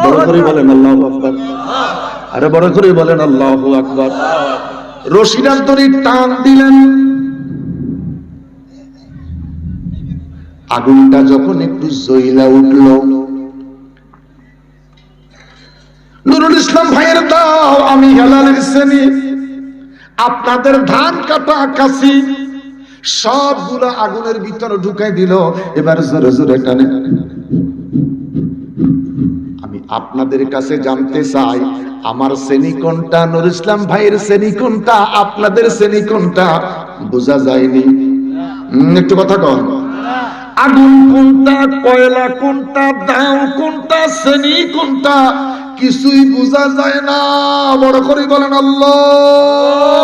বড় করে বলেন আল্লাহু আকবার, আরে বড় করে বলেন আল্লাহু আকবার। রশিদার দড়ি টান দিলেন, আগুনটা যখন একটু জ্বলা উঠল, নুরুল ইসলাম ভাইয়ের দাও আমি হেলালের শ্রেণী, আপনাদের ধান কাটা কাশি সবগুলা আগুনের ভিতরে ঢুকাই দিল। এবার জোরে জোরে টানে। আমি আপনাদের কাছে জানতে চাই, আমার শ্রেণী কোনটা, নুরুল ইসলাম ভাইয়ের শ্রেণী কোনটা, আপনাদের শ্রেণী কোনটা? বোঝা যায়নি। একটু কথা কন। আগুন কোনটা, কয়লা কোনটা, দাও কোনটা, শ্রেণী কোনটা, কিছুই বোঝা যায় না। বড় করে বলেন আল্লাহ,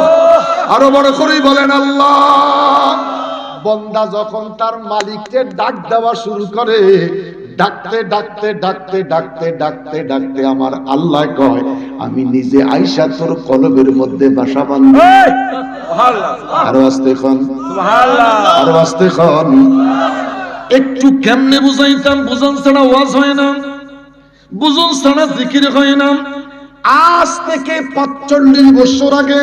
আরো বড় করে বলেন আল্লাহ। বান্দা যখন তার মালিককে ডাক দেওয়া শুরু করে, ডাকতে ডাকতে ডাকতে ডাকতে ডাকতে ডাকতে আমার আল্লাহ কয়, আমি নিজে আইসা তোর কলবের মধ্যে বাসা বাঁধব। আরো আস্তে খন, আরো আস্তে খন। একটু কেমনে বুঝাইতাম, বুঝান ছাড়া ওয়াজ হয় না, বুঝন ছাড়া জিকির হয় না। আজ থেকে 45 বছর আগে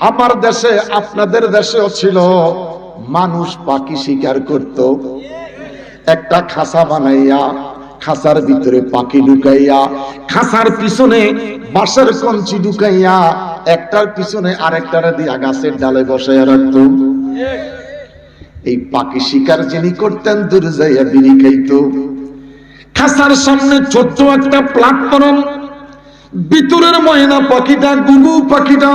আমার দেশে, আপনাদের দেশেও ছিল, মানুষ পাখি শিকার করত। একটা খাঁচা বানাইয়া, খাঁচার ভিতরে পাখি ঢুকাইয়া, খাঁচার পিছনে বাঁশের কঞ্চি ঢুকাইয়া, একটার পিছনে আরেকটারে দিয়া গাছের ডালে বসাইয়া রাখতো। এই পাখি শিকার যিনি করতেন, দূরে যাইয়া বিড়ি খাইতো। খাঁচার সামনে ছোট্ট একটা প্ল্যাটফর্ম, ভিতরের ময়না পাখিটা, গুগু পাখিটা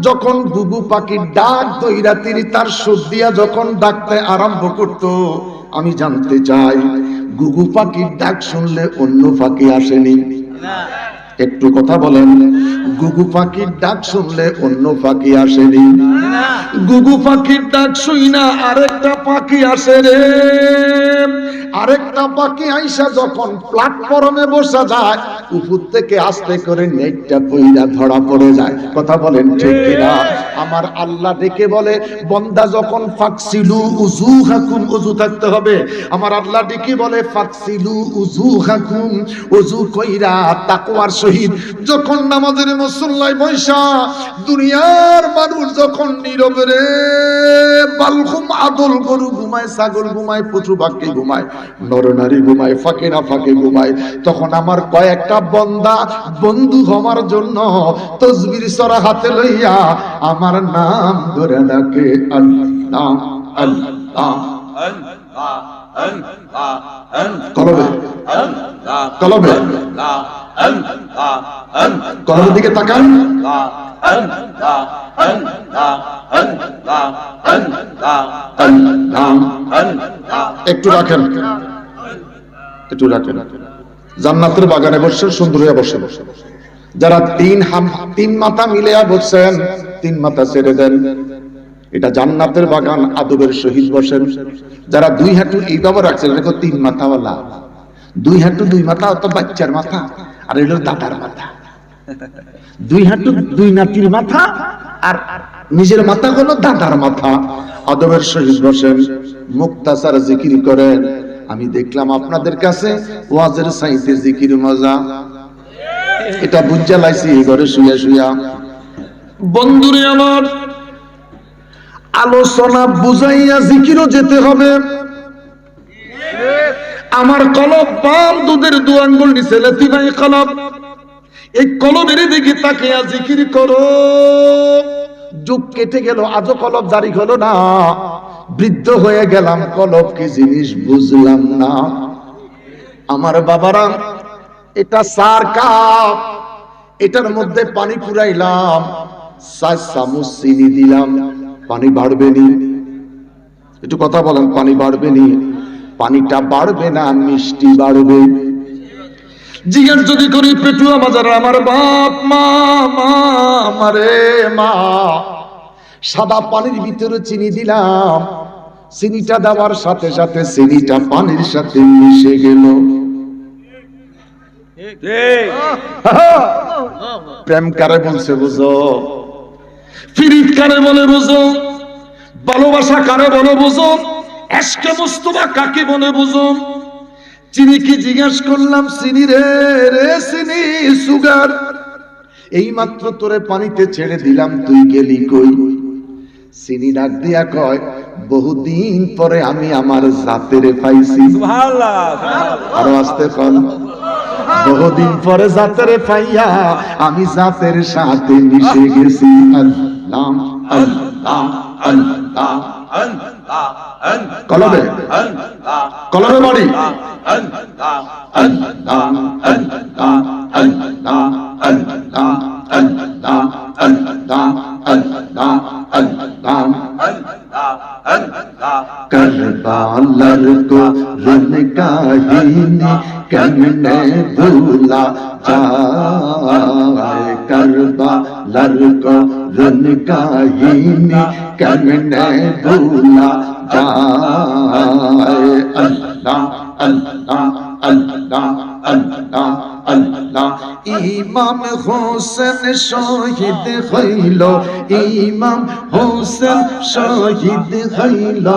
যখন গুগু পাখির ডাক দইরা তিনি তার সুর দিয়া যখন ডাকতে আরম্ভ করত, আমি জানতে চাই, গুগু পাখির ডাক শুনলে অন্য পাখি আসেনি? একটু কথা বলেন। গুগু পাখির ডাক শুনলে অন্য পাখি আসেনি? গুগু পাখির ডাক শুই না আরেকটা পাখি আসে রে। আরেকটা পাখি আইসা যখন প্ল্যাটফর্মে বসা যায়, উপর থেকে আস্তে করে নেটটা পইরা ধরা পড়ে যায়। কথা বলেন ঠিক কিনা? আমার আল্লাহ ডেকে বলে, বান্দা যখন ফাকসিলু উজুহাকুম, ওযু থাকতে হবে। আমার আল্লাহ ডেকে বলে ফাকসিলু উজুহাকুম, ওযু কইরা তাকওয়ার সহিত যখন নামাজের মুসল্লায় বৈশা, দুনিয়ার মানুষ যখন নীরবে রে, বালঘুম আদল, গরু ঘুমায়, ছাগল ঘুমায়, পশু পাখি ঘুমায়, নরনারী ঘুমায়, ফাঁকে না ফাঁকে ঘুমায়, তখন আমার কয়েকটা বান্দা বন্ধু হওয়ার জন্য তসবির সরা হাতে লইয়া আমার নাম ধরে ডাকে, আল্লাহ আল্লাহ কলবে কলবে কলবের দিকে তাকান। একটু রাখেন, একটু রাখেন। জান্নাতের বাগানে বসে সুন্দর হয়ে বসে বসে, যারা তিন মাথা মিলিয়া বসছেন, 3 মাথা ছেড়ে দেন। এটা জান্নাতের বাগান, আদবের সহিত বসেন। যারা 2 হাঁটু এইভাবে রাখছেন, এটা 3 মাথাওয়ালা। 2 হাঁটু 2 মাথা তো বাচ্চার মাথা, আর এগুলো দাদার মাথা। 2 হাঁটু 2 নাতির মাথা, আর নিজের মাথা হলো দাদার মাথা। আদবের সহিত বসেন, মুক্তাসার জিকির করেন। আমি দেখলাম আপনাদের কাছে ওয়াজের চাইতে জিকির মজা, এটা বুঝা লাইছি ঘরে শুয়া শুয়া। বন্ধুরে আমার, আলোচনা বুঝাইয়া জিকিরও যেতে হবে। আমার কলব পাল দুধের 2 আঙ্গুল নিচে লেতিবাই কলব, এই কলবের দিকে তাকিয়া জিকির করো। যুগ কেটে গেল, আজও কলব জারি হলো না। বৃদ্ধ হয়ে গেলাম, কলব কি জিনিস বুঝলাম না। আমার বাবারা, এটা 4 কাপ, এটার মধ্যে পানি পুরাইলাম, 4 চামচ চিনি দিলাম, পানি বাড়বে নি? একটু কথা বলেন, পানি বাড়বে নি? পানিটা বাড়বে না, মিষ্টি বাড়বে। জিজ্ঞাস যদি করি, পেটুয়া বাজার আমার বাপ মা, মা আমারে মা, সাদা পানির ভিতরে চিনি দিলাম, চিনিটা দেওয়ার সাথে সাথে চিনিটা পানির সাথে মিশে গেল। প্রেম কারে বলছে বুঝো, ফিরিত কারে বলে বুঝো। ভালোবাসা কারে বলে বুঝুন, এশকে মুস্তফা কাকে বলে বুঝুন। চিনিকে জিজ্ঞেস করলাম, চিনি রে রে চিনি সুগার, এই মাত্র তোরে পানিতে ছেড়ে দিলাম, তুই গেলি কই? চিনি ডাক দিয়া কয়, বহুদিন পরে আমি আমার জাতের পাইছি। সুবহানাল্লাহ। আরো আস্তে কন, বহুদিন পরে জাতের পাইয়া আমি জাতের সাথে মিশে গেছি। আল্লাহ আল্লাহ আল্লাহ আল্লাহ, কলবে কলবে বাড়ি, আল্লাহ আল্লাহ আল্লাহ আল্লাহ আল্লাহ আল্লাহ আল্লাহ আল্লাহ আল্লাহ আল্লাহ। करबालर को रन काहिनी कमने भूला जाए, करबालर को रन काहिनी कमने भूला जाए। अल्लाह अल्लाह अल्लाह अल्लाह अल्लाह। इमाम हुसैन शहीद हইল, इमाम हुसैन शहीद हইল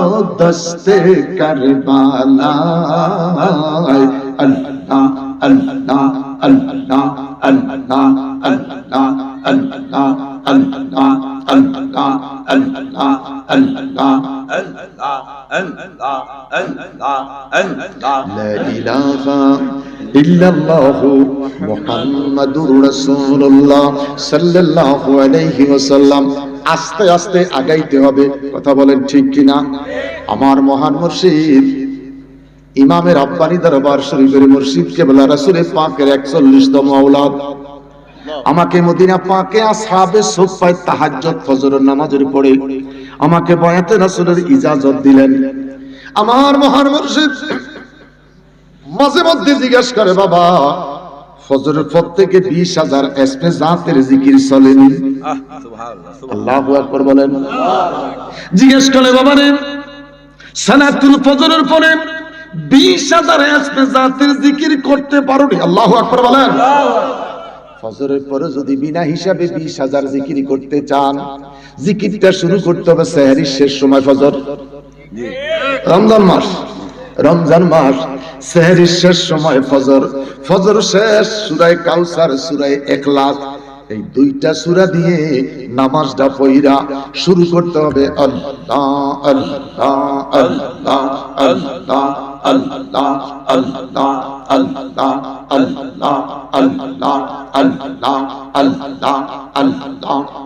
दस्ते करबाला। अल्लाह अल्लाह अल्लाह अल्लाह अल्लाह अल्लाह अल्लाह अल्लाह अल्लाह अल्लाह لا إله إلا الله محمد رسول الله صلى الله عليه وسلم। আস্তে আস্তে আগাইতে হবে, কথা বলেন ঠিক কিনা? আমার মহান মুর্শিদ ইমামে রাব্বানী দরবার শরীফের মুর্শিদ কেবলা রাসূল পাকের 41তম আওলাদ, আমাকে মদিনা পাকে আসহাবে সুফায় তাহাজ্জুদ ফজরের নামাজের পড়ে আমাকে বয়াতে রাসূলের ইজাজত দিলেন। আমার মহান মুর্শিদ মাঝে মধ্যে জিজ্ঞেস করে, বাবা ফজরের পর থেকে 20,000 এসমে জাতের জিকির চলেনি? আল্লাহু আকবার বলেন। জিজ্ঞেস করে, বাবা রে সালাতুল ফজরের পরে 20,000 এসমে জাতের জিকির করতে পারোনি? আল্লাহু আকবার বলেন। ফজরের পরে যদি বিনা হিসাবে 20,000 জিকির করতে চান, জিকিরটা শুরু করতে হবে সেহরির শেষ সময়, ফজর, রমজান মাস, রমজান মাস সেহরির শেষ সময় ফজর, ফজর শেষ সূরা কাউসার, সূরা ইখলাস, এই দুইটা সূরা দিয়ে নামাজটা পড়া শুরু করতে হবে। আল্লাহ আল্লাহ আল্লাহ আল্লাহ আল্লাহ আল্লাহ আল্লাহ আল্লাহ আল্লাহ আল্লাহ আল্লাহ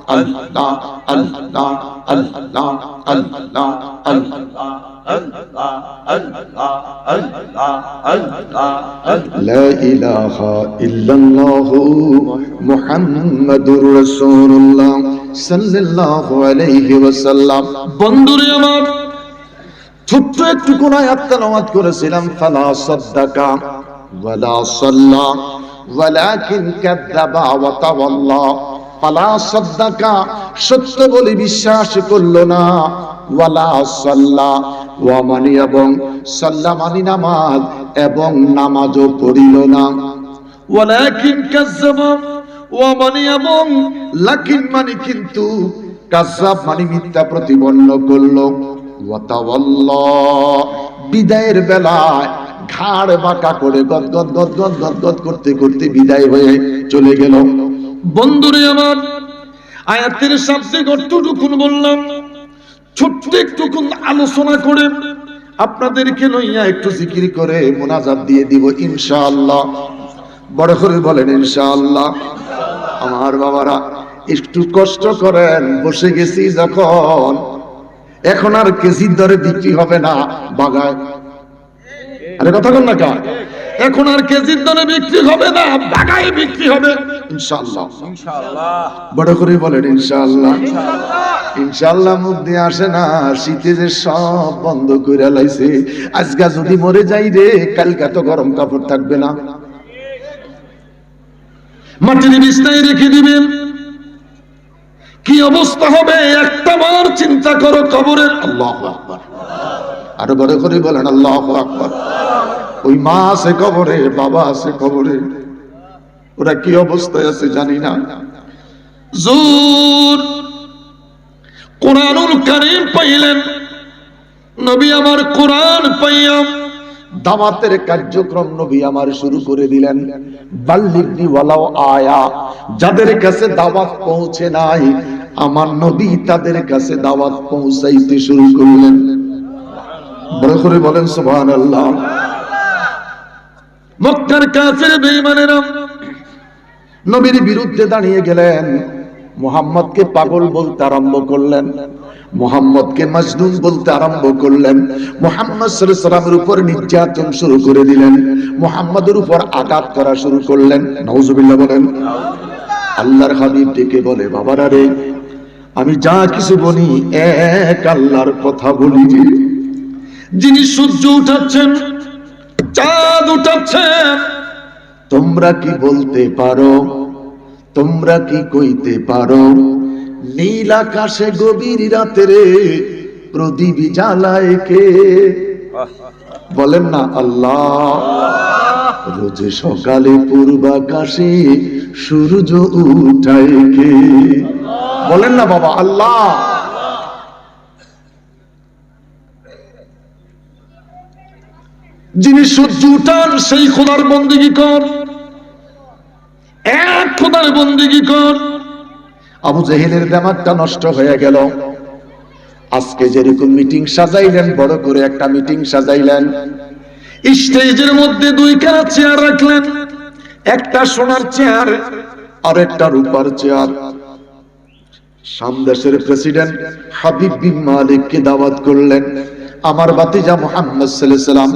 আল্লাহ আল্লাহ আল্লাহ আল্লাহ আল্লাহ আল্লাহ لا إله إلا الله محمد رسول الله صلى الله عليه وسلم। বন্ধুরে আমার, ছোট্ট একটু কোন আয়াত তেলাওয়াত করেছিলাম, ফালা সাদ্দাকা ওয়ালা সাল্লা ওয়ালাকিন কাযাবা ওয়া তাওয়াল্লা। ফালা সাদ্দাকা, সত্য বলে বিশ্বাস করলো না, ওয়ালা সাল্লা, ওয়া মানে এবং, সাল্লা মানে নামাজ, এবং নামাজও পড়িল না, ওয়ালাকিন কাযাবা, ওয়া মানে এবং, লাকিন মানে কিন্তু, কাযাব মানে মিথ্যা প্রতিপন্ন করলো, ওয়া তাওয়াল্লা, বিদায়ের বেলায় ঘাড় বাঁকা করে গদগদ গদগদ গদগদ করতে করতে বিদায় হয়ে চলে গেল। বন্ধুরে আমার, আয়াতের শাব্দিক অর্থটুকুন বললাম, ছোট্ট একটুকুন আলোচনা করে আপনাদেরকে লইয়া একটু জিকির করে মুনাজাত দিয়ে দিব ইনশাআল্লাহ। বড় করে বলেন ইনশাআল্লাহ। আমার বাবারা একটু কষ্ট করেন, বসে গেছি যখন, এখন আর কেজির দরে বিক্রি হবে না বাগায়। আরে কথা বল না কা, এখন আর কেজির দরে বিক্রি হবে না, বাগায় বিক্রি হবে ইনশাআল্লাহ। ইনশাআল্লাহ, বড় করে বলেন ইনশাআল্লাহ। ইনশাআল্লাহ মুখ দিয়ে আসে না, শীতে যে সব বন্ধ করে লাইছে। আজকে যদি মরে যাই রে, কালকে তো গরম কাপড় থাকবে না, মাটির বিছানায় রেখে দিবেন, কি অবস্থা হবে একটা বার চিন্তা করো কবরের। আল্লাহু আকবার, আরো বড় করে বলেন আল্লাহু আকবার। ওই মা আছে কবরে, বাবা আছে কবরে, ওরা কি অবস্থায় আছে জানি না। জোর কোরআনুল কারীম পাইলেন, নবী আমার কোরআন পাইয়া দাওয়াতের কার্যক্রম নবী আমার শুরু করে দিলেন। বাল্লিগনি ওয়ালাউ আয়া, যাদের কাছে দাওয়াত পৌঁছে নাই আমার নবী তাদের কাছে দাওয়াত পৌঁছাইতে শুরু করলেন। বড় করে বলেন সুবহানাল্লাহ। মক্কার কাফির বেঈমানেরা নবীর বিরুদ্ধে দাঁড়িয়ে গেলেন, মুহাম্মদকে পাগল বলতে আরম্ভ করলেন, মুহাম্মদকে মাজনুন বলতে আরম্ভ করলেন, মুহাম্মদ সাল্লাল্লাহু আলাইহি ওয়াসাল্লামের উপর নির্যাতন শুরু করে দিলেন, মুহাম্মদের উপর আঘাত করা শুরু করলেন। নাউজুবিল্লাহ বলেন। আল্লাহর হাবিব ডেকে বলে, বাবারা রে, আমি যা কিছু বলি এক আল্লাহর কথা বলি রে। যিনি সূর্য উঠাচ্ছেন, চাঁদ উঠাচ্ছেন, তোমরা কি বলতে পারো, তোমরা কি কইতে পারো, নীল আকাশে গভীর রাতে রে প্রদীপ জ্বালায় কে? বলেন না আল্লাহ। রোজ সকালে পূর্বাকাশে সূর্য উঠায় কে? বলেন না বাবা আল্লাহ। যিনি সূর্য উঠান সেই খোদার বন্দেগী কর, এক খোদার বন্দেগী কর। আবু জেহেলের দিমাগটা নষ্ট হয়ে গেল। আজকে যেরকম মিটিং সাজাইলেন, বড় করে একটা মিটিং সাজাইলেন, স্টেজের মধ্যে দুইখানা চেয়ার রাখলেন, একটা সোনার চেয়ার আর একটা রূপার চেয়ার। সামদেশের প্রেসিডেন্ট হাবিব বিন মালিককে দাওয়াত করলেন। আমার ভাতিজা মুহাম্মদ সাল্লাল্লাহু আলাইহি ওয়াসাল্লাম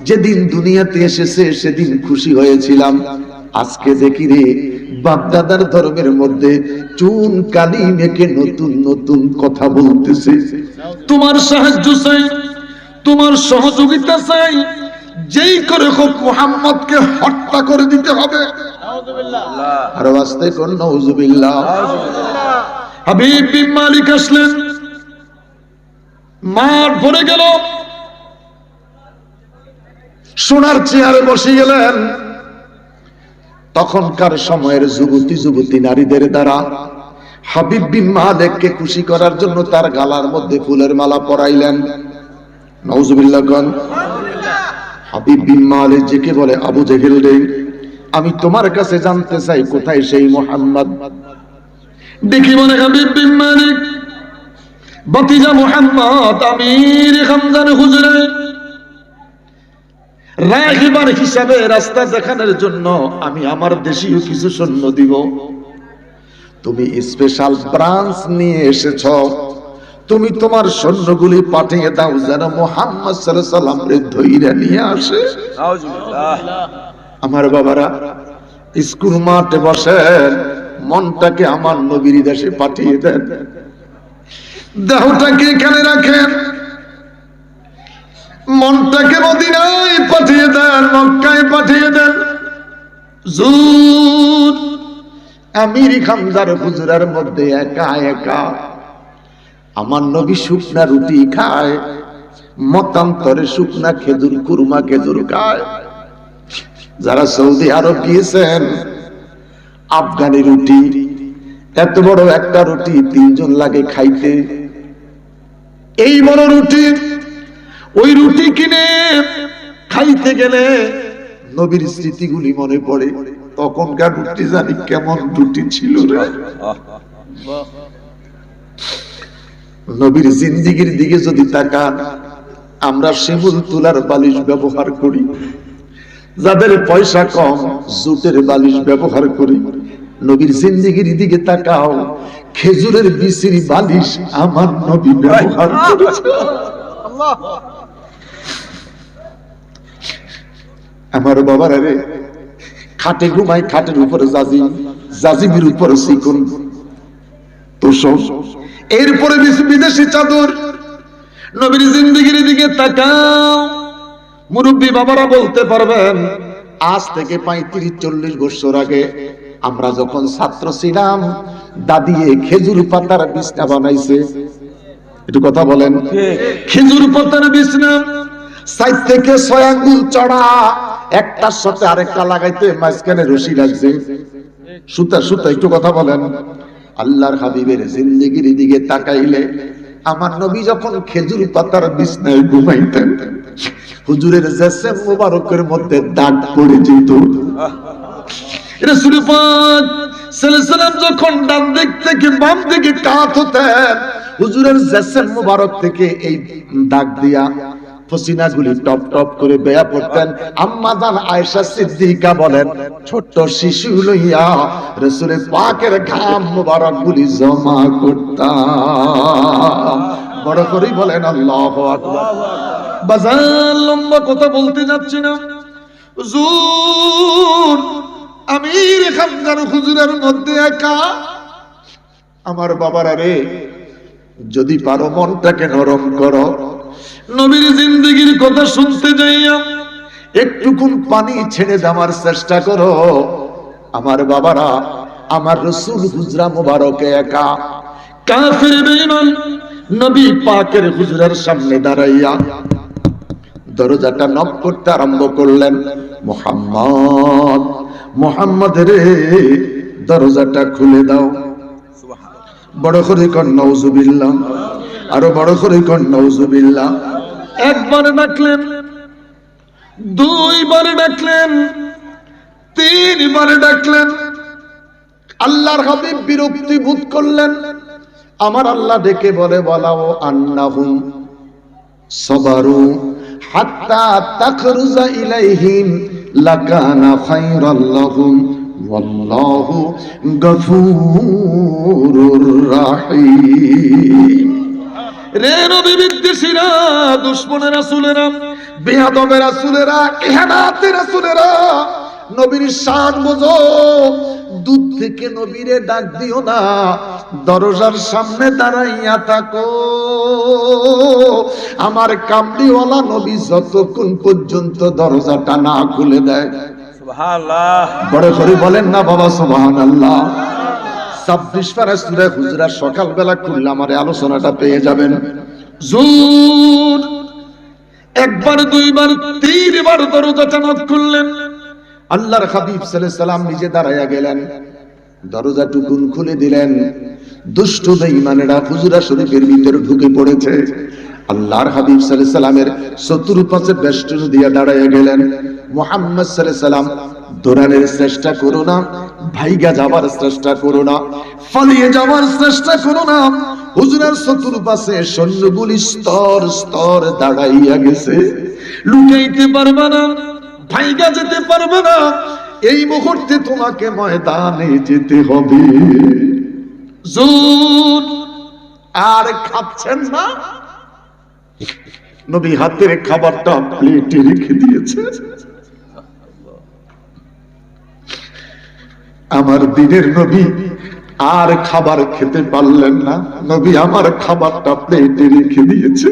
যেদিন দুনিয়াতে এসেছে সেদিন খুশি হয়েছিলাম, আজকে দেখি রে বাপদাদার ধর্মের মধ্যে চুন কালি মেখে নতুন নতুন কথা বলতেছে। তোমার সাহায্য চাই, তোমার সহযোগিতা চাই, যেই করে হোক মুহাম্মদকে হত্যা করে দিতে হবে। নাউজুবিল্লাহ। আর আস্তে কোন নাউজুবিল্লাহ। হাবিব বিন মালিক আসলেন, মাঠ ভরে গেল, সোনার চেয়ারে বসে গেলেন। তখনকার সময়ের যুবতী যুবতী নারীদের দ্বারা হাবিব বিন মালিককে খুশি করার জন্য তার গলার মধ্যে ফুলের মালা পরাইলেন। নাউজুবিল্লাহ কোন। হাবিব বিন মালিক যেকে বলে, আবু জেহেল রে, আমি তোমার কাছে জানতে চাই কোথায় সেই মুহাম্মদ? দেখি বলে হাবিব বিন মালিক, ভাতিজা মুহাম্মদ আমির হামজার হুজুরে রাহিবার হিসাবে রাস্তা দেখানোর জন্য আমি আমার দেশীয় কিছু সৈন্য দিব। তুমি স্পেশাল ব্রাঞ্চ নিয়ে এসেছ, তুমি তোমার সৈন্যগুলি পাঠিয়ে দাও যেন মুহাম্মদ সাল্লাল্লাহু আলাইহি ওয়াসাল্লাম রে ধইরা নিয়ে আসে। আমার বাবারা স্কুল মাঠে বসেন, মনটাকে আমার নবীর দেশে পাঠিয়ে দেন, দেহটাকে এখানে রাখেন, মনটাকে মদিনায় পাঠিয়ে দেন, মক্কায় পাঠিয়ে দেন। জুর আমির হামজার হুজুরের মধ্যে একা একা আমার নবী শুকনা রুটি খায়, মতান্তরে শুকনা খেজুর, কুরমা খেজুর খায়। যারা সৌদি আরব গিয়েছেন, আফগানি রুটি, এত বড় একটা রুটি 3 জন লাগে খাইতে। এই বড় রুটি, ওই রুটি কিনে খাইতে গেলে নবীর স্মৃতিগুলি মনে পড়ে। তখনকার রুটি জানি কেমন রুটি ছিল রে। নবীর জিন্দেগির দিকে যদি তাকান, আমরা শিমুল তুলার বালিশ ব্যবহার করি, যাদের পয়সা কম জুটের বালিশ ব্যবহার করি। নবীর জিন্দেগির দিকে তাকাও, খেজুরের বিচির বালিশ আমার নবী ব্যবহার করেছে। আমার বাবার রে, খাটে ঘুমায়, খাটের উপরে জাজিম, জাজিমের উপরে চিকন তোষক, এরপরে বিদেশি চাদর। নবীর জিন্দেগির দিকে তাকাও, মুরব্বী বাবারা বলতে পারবেন, আজ থেকে 35-40 বছর আগে আমরা যখন ছাত্র ছিলাম, দাদিয়ে খেজুর পাতার বিছনা বানাইছে। একটু কথা বলেন। খেজুর পাতার বিছনা 4 থেকে 6 আঙ্গুল চড়া, একটার সাথে আরেকটা লাগাইতে মাঝখানে রশি লাগছে, সুতা সুতা। একটু কথা বলেন। আল্লাহর হাবিবের জিন্দেগির দিকে তাকাইলে আমার নবী যখন খেজুর পাতার বিছনায় ঘুমাইতেন, হুজুরের জেসে মোবারকের মধ্যে দাগ পড়ে যেত। রাসূল পাক সাল্লাল্লাহু আলাইহি ওয়াসাল্লাম যখন ডান দিক থেকে বাম দিকে কাত হতেন, হুজুরের জেসে মোবারক থেকে এই দাগ দিয়া পসিনাগুলি টপ টপ করে বেয়া পড়তেন। আম্মা জান আয়েশা সিদ্দিকা বলেন, ছোট্ট শিশু লইয়া রাসূল পাকের ঘাম মোবারকগুলি জমা করতাম। বড় করে বলেন আল্লাহু আকবার। বাজার লম্বা কথা বলতে যাচ্ছি না। হুজুর আমির খানজার হুজুরের মধ্যে একা। আমার বাবারা রে, যদি পারো মনটাকে নরম করো, নবীর জিন্দেগির কথা শুনতে যাইয়া একটুকুন পানি ছেড়ে দেওয়ার চেষ্টা করো। আমার বাবারা, আমার রাসূল হুজরা মোবারকে একা। কাফির বেঈমান নবী পাকের হুজরার সামনে দাঁড়াইয়া দরজাটা নক করতে আরম্ভ করলেন। মুহাম্মদ, মুহাম্মদ রে, দরজাটা খুলে দাও। বড় করে কর নাউজুবিল্লাহ, আরো বড় করে কর নাউজুবিল্লাহ। একবার ডাকলেন, দুইবার ডাকলেন, তিনবার ডাকলেন। আল্লাহর হাবিব বিরক্তি বোধ করলেন। আমার আল্লাহ ডেকে বলে, বলাও আন্নাহুম সাবারু হাত্তা তাখরুজা ইলাইহিম লাকানা খায়রাল লাহুম ওয়াল্লাহু গফুরুর রাহিম। রে নবী বিদ্বেষীরা, দুশমনের রাসূলেরা, বেয়াদবের রাসূলেরা, ইহানাতের রাসূলেরা, নবীর শান বুঝো। দূর থেকে নবীরে ডাক দিও না, দরজার সামনে দাঁড়াইয়া থাকো। আমার কামলিওয়ালা নবী যতক্ষণ পর্যন্ত দরজাটা না খুলে দেয়। সুবহানাল্লাহ। বড় করে বলেন না বাবা সুবহানাল্লাহ। 26 পারা সূরা হুজুরাত সকালবেলা খুললে আমার আলোচনাটা পেয়ে যাবেন। জোর একবার, দুইবার, তিনবার দরজাটা নক করলেন। আল্লাহর হাবিব সাল্লাল্লাহু আলাইহি সাল্লাম নিজে দাঁড়াইয়া গেলেন, দরজা টুকুন খুলে দিলেন। দুষ্ট বেঈমানেরা হুজরা শরীফের ভিতরে ঢুকে পড়েছে। আল্লাহর হাবিব সাল্লাল্লাহু আলাইহি সাল্লামের চতুর্পাশে বেষ্টন দিয়ে দাঁড়াইয়া গেলেন। মুহাম্মদ সাল্লাল্লাহু আলাইহি সাল্লাম, দৌড়ানোর চেষ্টা করো না, ভাইগা যাবার চেষ্টা করো না, পালিয়ে যাওয়ার চেষ্টা করো না। হুজুরের চতুর্পাশে সৈন্যগুলি স্তর স্তর দাঁড়াইয়া গেছে। লুকাইতে পারবে না, ভাইগা যেতে পারবে না। এই মুহূর্তে তোমাকে ময়দানে যেতে হবে। জোর আর খাচ্ছেন না। নবী হাতের খাবারটা প্লেটে রেখে দিয়েছে। আমার দিনের নবী আর খাবার খেতে পারলেন না। নবী আমার খাবারটা প্লেটে রেখে দিয়েছে।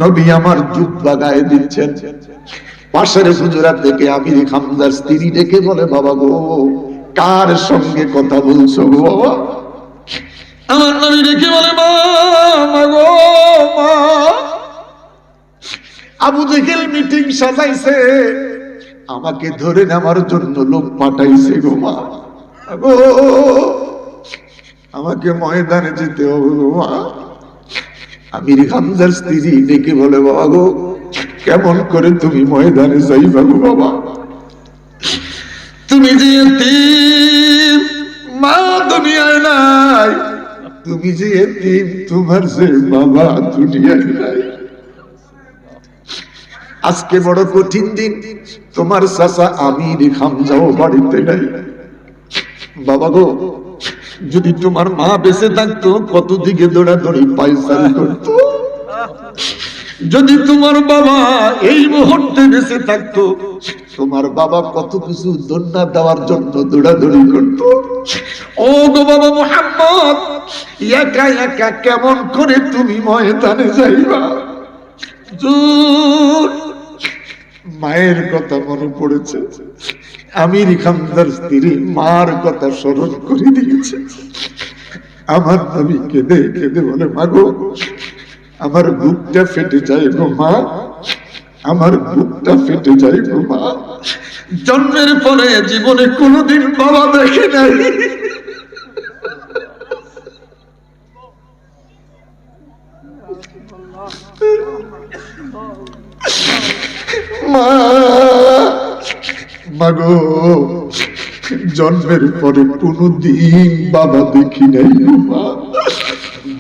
নবী আমার জুব্বা গায়ে দিচ্ছেন। পাশের হুজুরাত থেকে আমির হামজার স্ত্রী ডেকে বলে, বাবা গো, কার সঙ্গে কথা বলছো গো বাবা? আমার নবী ডেকে বলে, মা গো মা, আবু জেহেল মিটিং সাজাইছে, আমাকে ধরে নেওয়ার জন্য লোক পাঠাইছে গো মা গো, আমাকে ময়দানে যেতে হবে গো মা। আমির হামজার স্ত্রী ডেকে বলে, বাবা গো, কেমন করে তুমি ময়দানে যাইবা গো বাবা? তুমি যে এতিম, মা দুনিয়ায় নাই। তুমি যে এতিম, তোমার যে বাবা দুনিয়ায় নাই। আজকে বড় কঠিন দিন, তোমার চাচা আমির হামজাও বাড়িতে নাই। বাবা গো, যদি তোমার মা বেঁচে থাকতো, কত দিকে দৌড়াদৌড়ি পায়চারি করতো। যদি তোমার বাবা এই মুহূর্তে বেঁচে থাকতো, তোমার বাবা কত কিছু দন্ডা দেওয়ার জন্য দৌড়াদৌড়ি করতো। ও গো বাবা মুহাম্মদ, একা একা কেমন করে তুমি ময়দানে যাইবা? মায়ের কথা মনে পড়েছে। আমির হামজার স্ত্রী মার কথা স্মরণ করে দিয়েছে। আমার নবী কেঁদে কেঁদে বলে, মা গো, আমার বুকটা ফেটে যায় গো মা, আমার বুকটা ফেটে যায় গো মা। জন্মের পরে জীবনে কোনোদিন বাবা দেখে নাই। মা, মাগো, জন্মের পরে কোনদিন বাবা দেখি নাই গো মা।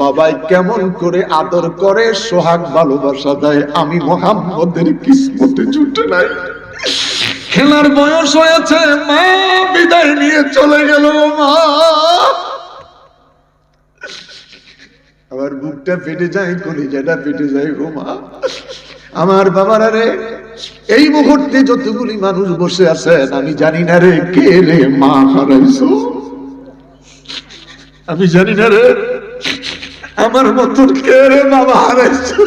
বাবাই কেমন করে আদর করে, সোহাগ ভালোবাসা দেয়, আমি মোহাম্মদের কিসমতে জুটে নাই। খেলার বয়স হয়েছে, মা বিদায় নিয়ে চলে গেল মা। আবার বুকটা ফেটে যায়, কলিজাটা ফেটে যায় গো মা। আমার বাবারা রে, এই মুহূর্তে যতগুলি মানুষ বসে আছেন, আমি জানি না রে কে রে মা হারাইছো, আমি জানি না রে আমার মতন কে রে বাবা হারাইছো।